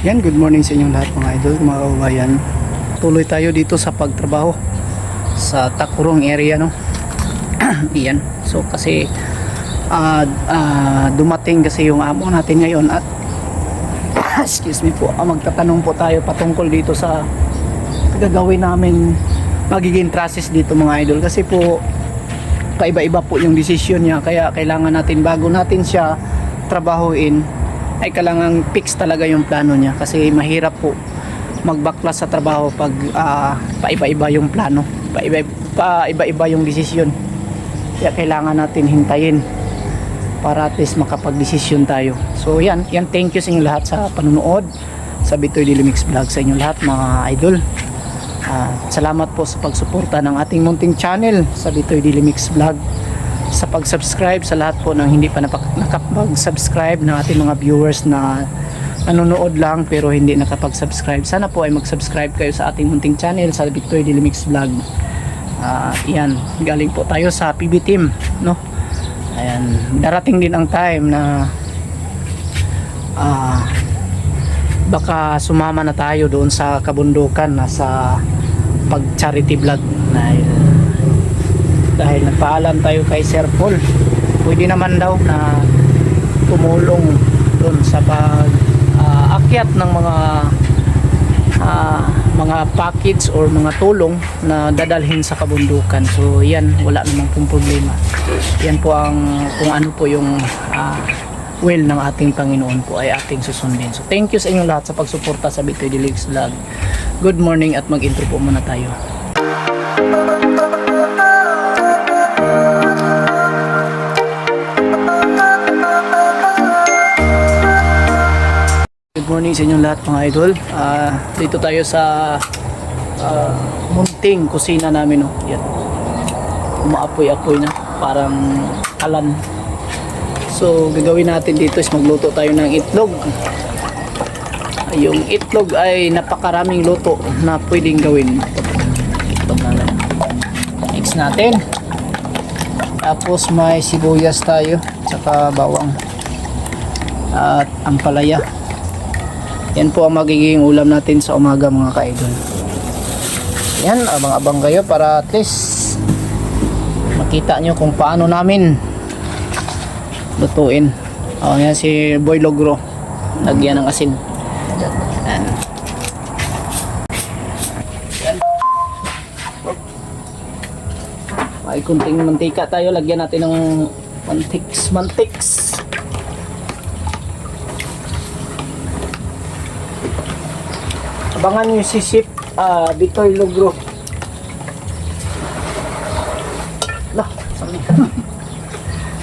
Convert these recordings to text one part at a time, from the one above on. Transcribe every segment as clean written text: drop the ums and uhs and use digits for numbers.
Yan, good morning sa inyong lahat mga idol, mga kababayan. Tuloy tayo dito sa pagtrabaho sa Takurong area, no. Yan. So kasi dumating kasi yung amo natin ngayon at excuse me po, magtatanong po tayo patungkol dito sa gagawin namin magiging process dito mga idol, kasi po kaiba-iba po yung desisyon niya, kaya kailangan natin bago natin siya trabahuin ay kailangan fix talaga yung plano niya, kasi mahirap po magbaklas sa trabaho pag paiba-iba yung plano, paiba-iba yung desisyon. Kaya kailangan natin hintayin para at least makapag-desisyon tayo. So yan, thank you sa inyo lahat sa panunood sa Bitoy Daily Mix Vlog, sa inyo lahat mga idol. Salamat po sa pagsuporta ng ating munting channel sa Bitoy Daily Mix Vlog, sa pag-subscribe sa lahat po ng hindi pa nakapag-subscribe, ng ating mga viewers na nanonood lang pero hindi nakapag-subscribe. Sana po ay mag-subscribe kayo sa ating munting channel sa Bitoy Daily Mix Vlog. Yan, galing po tayo sa PB team, no? Ayan, darating din ang time na baka sumama na tayo doon sa kabundukan na sa pag-charity vlog dahil nagpaalam tayo kay Sir Paul. Pwede naman daw na tumulong doon sa pag-akyat ng mga package or mga tulong na dadalhin sa kabundukan. So yan, wala namang pong problema. Yan po ang kung ano po yung will ng ating Panginoon po ay ating susundin. So thank you sa inyo lahat sa pagsuporta sa Bitoy Daily Mix Vlog. Good morning at mag-intro po muna tayo. Good morning sa inyong lahat mga idol. Dito tayo sa munting kusina namin, no. Yan. Umaapoy-apoy na, parang kalan. So gagawin natin dito is magluto tayo ng itlog. Yung itlog ay napakaraming luto na pwedeng gawin. Itlog namin. Mix natin. Tapos may sibuyas tayo, saka bawang at ampalaya. Yan po ang magiging ulam natin sa umaga mga ka-idol. Yan, abang-abang kayo para at least makita nyo kung paano namin lutuin. Yan si Boy Logro, lagyan ng asin. Yan. Yan. May kunting mantika tayo, lagyan natin ng mantiks. Abangan nyo si Chef Bitoy Logro. Lah, sabi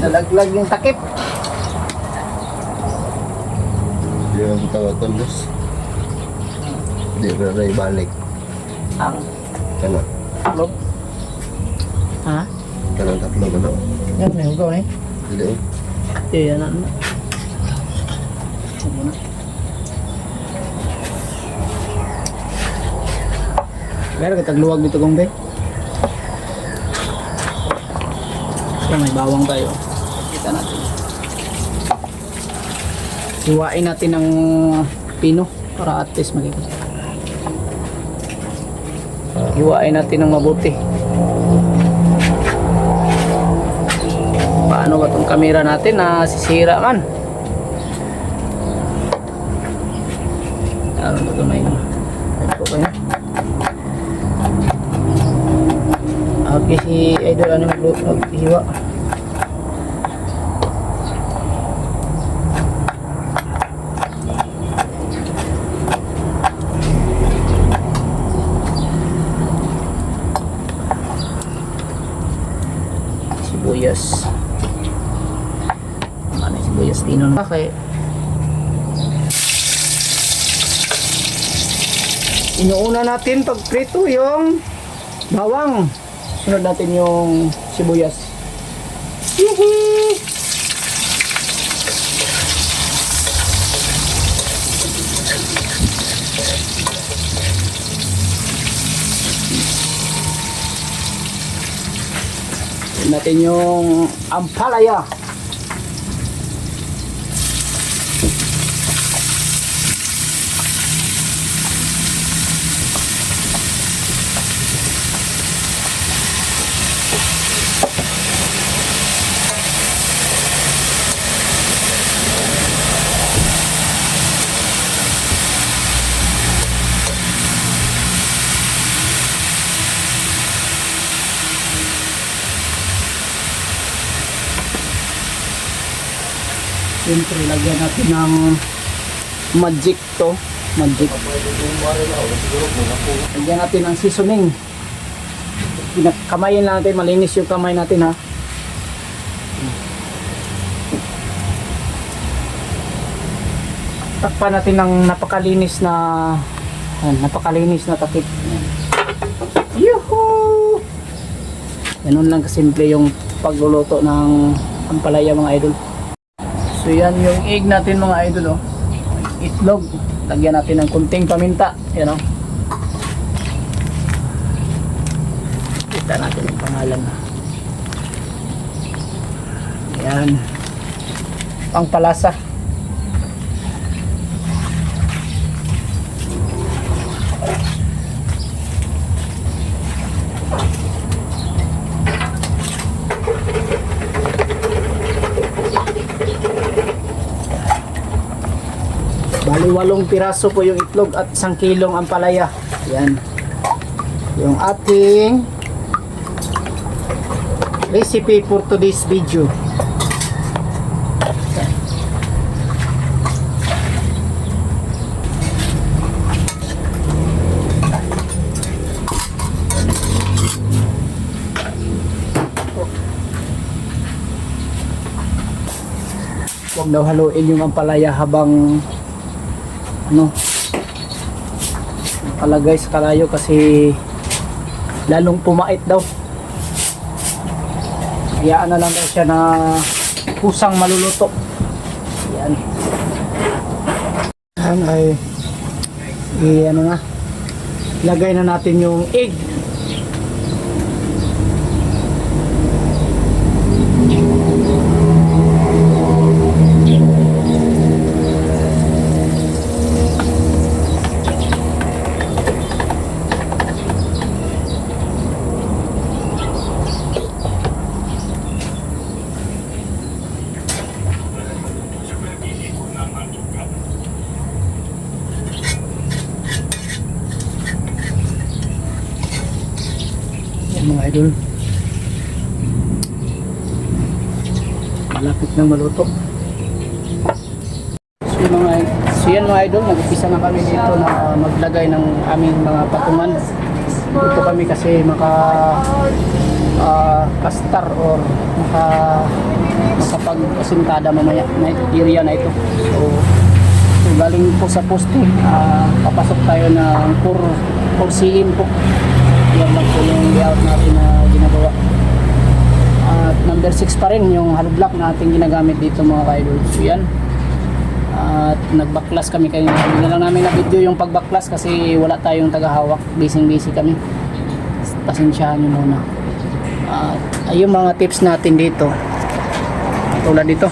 nalaglag yung takip. Hindi ako tawatan, boss. Hindi na ibalik. Ang Kana? tatlog. Ha? Kanang tatlo ka na. Yan, may hugaw na eh. Hindi oh. Yan na. Sige na. Meron ka tagluwag dito kong be. So may bawang tayo. Kita natin. Hiwain natin ng pino para at least magiging. Hiwain natin ng mabuti. Paano ba itong camera natin na sisira man? Ano ba ito may okay na? Okay, si Idol ano maghiwa. Sibuyas. Ano sibuyas tino na kay inuuna natin pag prito yung bawang. Sunod natin yung sibuyas. Hihi! Sunod natin yung ampalaya. Siyempre, lagyan natin ng magic to. Magic. Lagyan natin ng seasoning. Kamayin lang natin, malinis yung kamay natin ha. Takpan natin ng napakalinis na takip. Yuhu! Ganun lang kasimple yung pagluluto ng ampalaya mga idol. So yan yung egg natin mga idol oh. Itlog. Lagyan natin ng kunting paminta. Yan oh. Kita natin yung pangalan. Yan. Pangpalasa. Bali 8 piraso po yung itlog at 1 kilong ampalaya. Yan. Yung ating recipe for today's video. Huwag daw haluin yung ampalaya habang palagay sa kalayo kasi lalong pumait daw. Hayaan na lang daw siya na kusang maluluto. Yan. Yan ay lagay na natin yung egg. Mga idol, malapit na maluto. So yan mga idol, nag-upisa na kami dito na maglagay ng aming mga patungan. Dito kami kasi kastar or makapag-asintada mamaya na area na ito. So galing po sa poste, papasok tayo ng kursiin po. Yan lang po yung layout natin na ginagawa. At number 6 pa rin yung hollow block na ating ginagamit dito mga ka-idol. So yan. At nagbaklas kami kanina. Hindi na lang namin na-video yung pagbaklas kasi wala tayong tagahawak. Busy kami. Pasensyahan nyo muna. At yung mga tips natin dito. Tulad dito.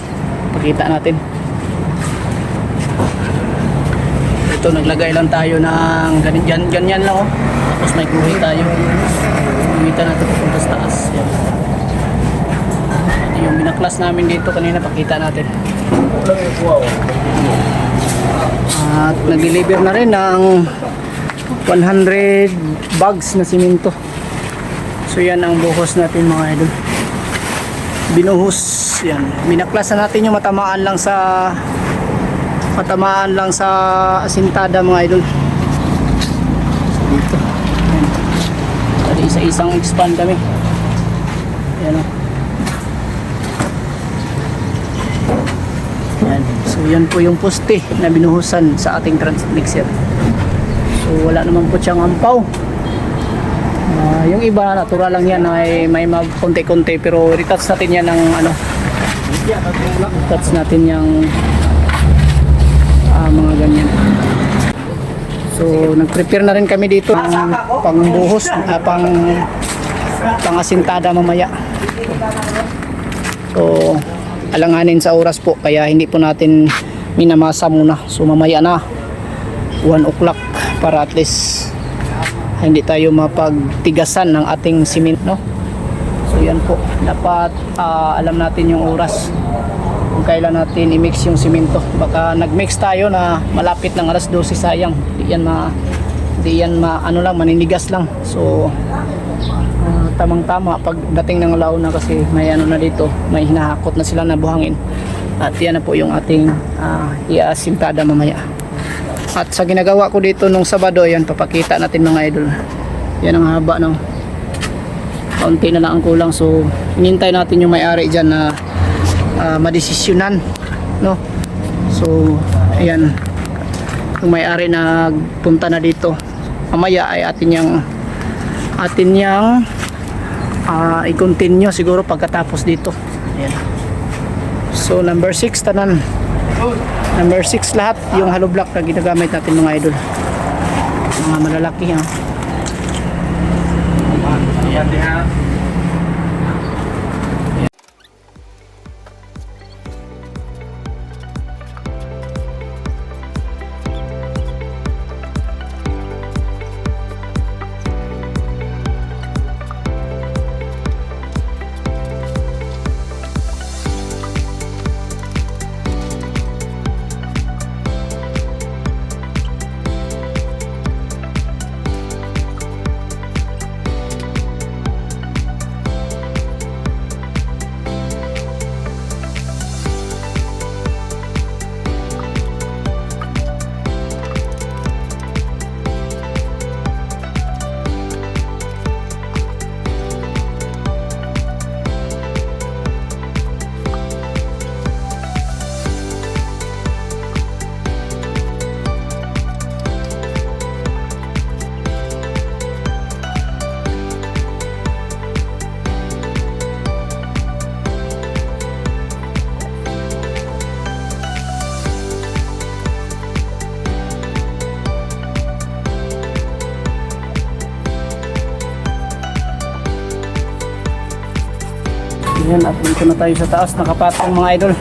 Pakita natin. Ito naglagay lang tayo ng ganyan lang oh. Tapos may guhit tayo. Guhitan natin papunta sa taas. Yan. Yung binaklas namin dito kanina, pakita natin. At nag-deliver na rin ng 100 bags na simento. So yan ang buhos natin mga idol. Binuhos. Yan. Binaklas na natin yung matamaan lang sa asintada mga idol. So dito. Isa-isang expand kami. Yan o. Yan. So yan po yung poste na binuhusan sa ating transmixer. So wala naman po siyang ampaw. Yung iba natural lang yan, may konti-konti pero retouch natin yan ng retouch natin yung mga ganyan. So nag-prepare na rin kami dito ng pangbuhos, pang-asintada mamaya. So alanganin sa oras po kaya hindi po natin minamasa muna. So mamaya na 1 o'clock para at least hindi tayo mapagtigasan ng ating simento, no? So yan po, dapat alam natin yung oras kung kailan natin i-mix yung simento. Baka nag-mix tayo na malapit ng alas 12, sayang. Di yan maninigas lang. So tamang-tama pagdating ng alauna kasi may na dito, may hinahakot na sila na buhangin. At yan na po yung ating iasintada mamaya. At sa ginagawa ko dito nung Sabado, yan papakita natin mga idol. Yan ang haba ng kaunti na lang ang kulang. So hinintay natin yung may-ari dyan na madesisyonan, no? So ayan, yung may-ari na punta na dito, mamaya ay atin yang i-continue siguro pagkatapos dito. Ayan. So number 6 tanan. Number 6 lahat yung hollow block na ginagamit natin mga idol. Mga malalaki ha. Ayan din ha. Ayan, at dito na tayo sa taas, nakapatong mga idol.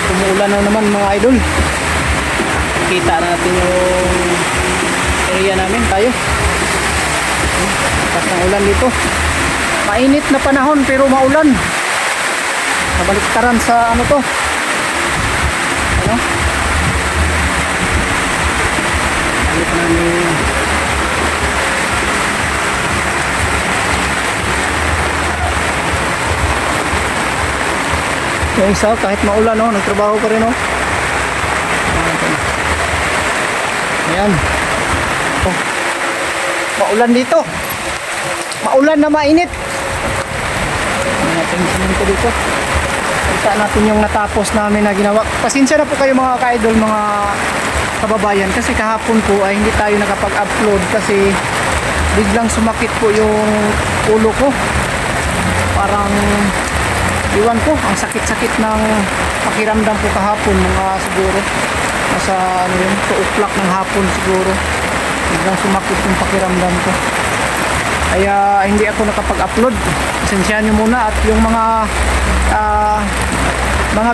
Umuulan na naman mga idol. Kita natin yung area namin tayo. Lakas ng ulan dito. Mainit na panahon pero maulan. Kabaliktaran sa ano to. Ano? Balik namin. Yung isa, kahit maulan, no, nagtrabaho pa rin, no. Ayan. Oh. Maulan dito. Maulan na mainit. Ayan natin yung simento dito. Kita natin yung natapos namin na ginawa. Pasensya na po kayo mga ka-idol, mga kababayan. Kasi kahapon po ay hindi tayo nakapag-upload kasi biglang sumakit po yung ulo ko. Parang iwan ko, ang sakit-sakit ng pakiramdam po kahapon, mga siguro nasa ano yun, 2 o'clock ng hapon siguro. Biglang sumakit yung pakiramdam ko. Kaya hindi ako nakapag-upload. Pasensyahan nyo muna at yung mga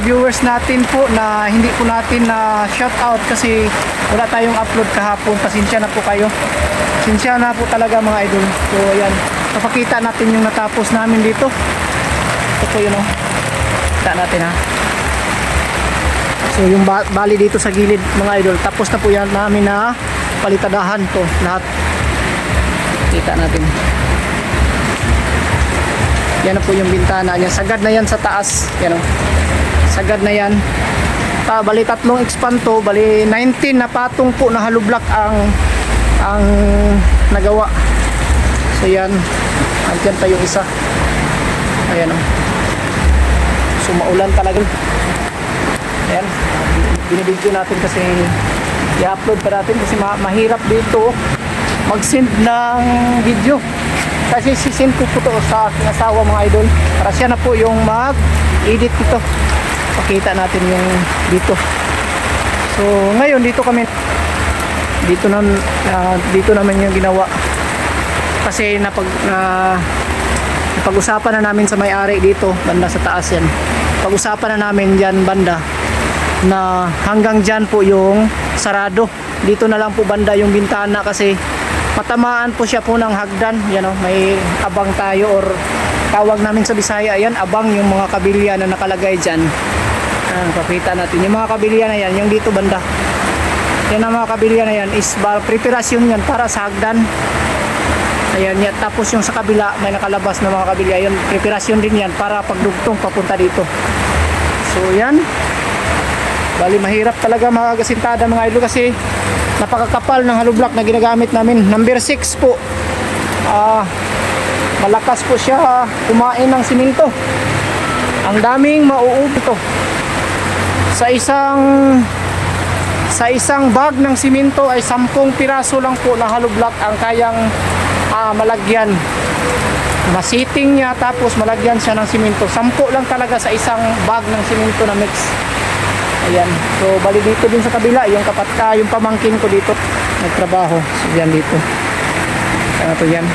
viewers natin po na hindi po natin na shout out kasi wala tayong upload kahapon. Pasensya na po kayo. Pasensya na po talaga mga idol. So ayan, napakita natin yung natapos namin dito. Ito po yun o. Kita natin ha. So yung bali dito sa gilid mga idol, tapos na po yan namin na palitadahan to lahat. Kita natin. Yan na po yung bintana niya. Sagad na yan sa taas. Yan o. Sagad na yan. Bali 3 expand to. Bali 19 na patong po na hollow block ang nagawa. So yan. Andyan pa yung isa. Ayan o. So maulan talaga. Ayan. Binibidyo natin kasi i-upload pa natin kasi mahirap dito mag-send ng video. Kasi sisend ko po to sa aking asawa mga idol. Para siya na po yung mag-edit nito. Pakita natin yung dito. So ngayon dito kami dito naman yung ginawa. Kasi napag-usapan na namin sa may-ari dito, banda sa taas yan. Pag-usapan na namin dyan banda na hanggang dyan po yung sarado. Dito na lang po banda yung bintana kasi matamaan po siya po ng hagdan. Yan o, may abang tayo or tawag namin sa Bisaya yan, abang yung mga kabilya na nakalagay dyan. Papita natin yung mga kabilya na yan, yung dito banda. Yan ang mga kabilya na yan is preparasyon yan para sa hagdan. Ayan yan. Tapos yung sa kabila may nakalabas na mga kabilya, yun preparasyon din yan para pagdugtong papunta dito. So yan, bali mahirap talaga mga gasintada mga idol kasi napakakapal ng hollow block na ginagamit namin. Number 6 po. Malakas po siya kumain ng simento. Ang daming mauubo to. Sa isang bag ng simento ay 10 piraso lang po na hollow block ang kayang malagyan. Masiting niya tapos malagyan siya ng simento. 10 lang talaga sa isang bag ng simento na mix. Ayan. So bali dito din sa kabila yung yung pamangkin ko dito nagtrabaho. So yan dito. Ano to yan?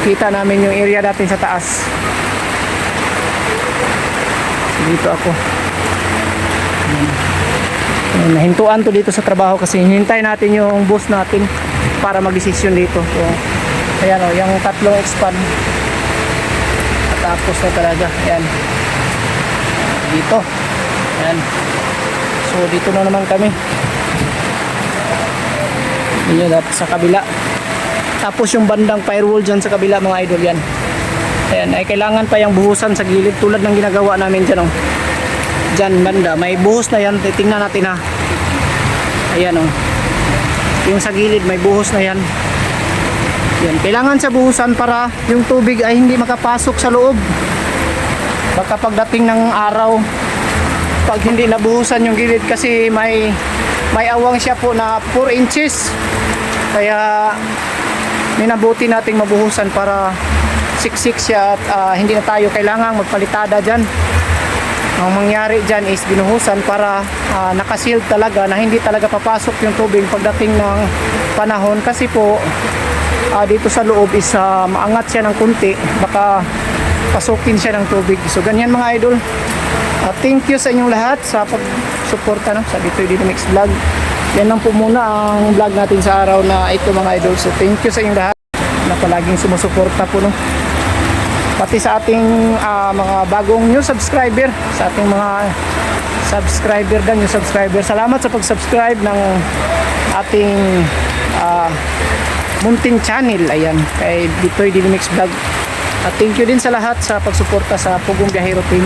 Kita namin yung area natin sa taas. So, dito ako. Ayan. Nahintuan to dito sa trabaho kasi hinintay natin yung boss natin para mag-desisyon dito. So ayan o, yung 3 expand. Tapos na talaga. Ayan. Dito. Ayan. So dito na naman kami. Yan sa kabila. Tapos yung bandang firewall dyan sa kabila mga idol yan. Ayan, ay kailangan pa yung buhusan sa gilid tulad ng ginagawa namin dyan. Oh. Dyan banda, may buhos na yan. Tingnan natin ha. Ayan o. Yung sa gilid may buhos na yan. Yan, kailangan sa buhusan para yung tubig ay hindi makapasok sa loob. Baka pagdating ng araw pag hindi nabuhusan yung gilid kasi may awang siya po na 4 inches kaya minabuti nating mabuhusan para siksik siya at hindi na tayo kailangang magpalitada dyan. Ang mangyari dyan is binuhusan para nakasealed talaga na hindi talaga papasok yung tubig pagdating ng panahon kasi po dito sa loob is maangat siya ng kunti baka pasukin siya ng tubig. So ganyan mga idol. Thank you sa inyong lahat sa pag-suporta sa Bitoy Dynamics Vlog. Yan lang po muna ang vlog natin sa araw na ito mga idol. So thank you sa inyong lahat na palaging sumusuporta po pati sa ating mga bagong new subscriber, sa ating mga subscriber dan new subscriber. Salamat sa pag-subscribe ng ating munting channel. Ayan, kay Bitoy Dynamics Vlog. At thank you din sa lahat sa pagsuporta sa Pugong Biyahero Team.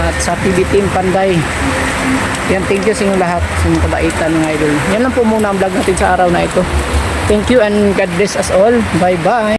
at sa PB Team Panday. Yan, thank you sa inyong lahat, sa inyong kabaitan mga idol. Yan lang po muna ang vlog natin sa araw na ito. Thank you and God bless us all. Bye bye.